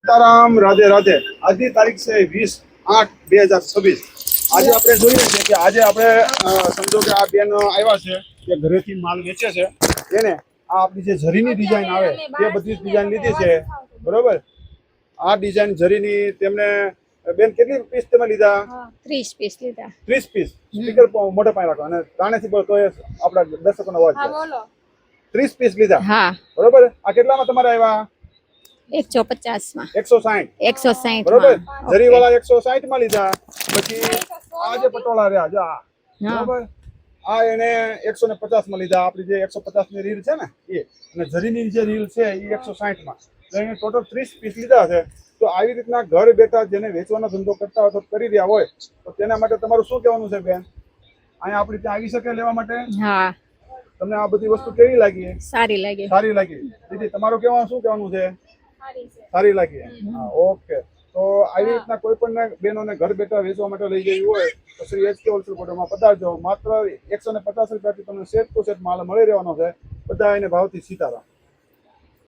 સીતારામ, રાધે રાધે। આજની તારીખ છે 20/8/2026। આજે આપણે જોઈએ છીએ કે આજે આપણે સમજો કે આ બેન આવ્યા છે કે ઘરેથી માલ વેચે છે, એને આ આપણી જે જરીની ડિઝાઇન આવે એ બધી ડિઝાઇન લીધી છે, બરોબર। આ ડિઝાઇન જરીની તેમને બેન કેટલી પીસ તમે લીધા? 30 પીસ લીધા। 30 પીસ। સ્પીકર મોઢે પાસે રાખો અને કાનેથી બોલો તો આપણા દર્શકોનો અવાજ જાય। 30 પીસ લીધા, હા, બરોબર। આ કેટલામાં તમારે આવ્યા? 150 માં। 160, 160 બરોબર। માં। જરી વાળા 160 માં લીધા। પછી આ જે પટોળા રહ્યા જો આ, બરોબર, આ એને 150 માં લીધા। આપણી જે 150 ની રીલ છે ને એ, અને જરીની જે રીલ છે એ 160 માં, તો એને ટોટલ 30 પીસ લીધા છે। તો આવી રીતના ઘર બેઠા જેને વેચવાનો ધંધો કરતા હોય તો કરી રહ્યા હોય તો તેના માટે તમારું શું કહેવાનું છે બેન? અહીંયા આપણી ત્યાં આવી શકે લેવા માટે? હા, તમને આ બધી વસ્તુ કેવી લાગી? સારી લાગી। સારી લાગી। દીદી તમારું કહેવાનું શું કહેવાનું છે? સારી લાગી। હા, ઓકે। તો આવી રીતના કોઈ પણ બહેનોને ઘર બેઠા વેચવા માટે લઈ જવી હોય તો શ્રી એચ કે હોલસેલ કોર્ટરમાં પધારજો। માત્ર 150 રૂપિયાથી તમને સેટ ટુ સેટ માલ મળી રહેવાનો છે। બધા એને ભાવથી સીતારામ।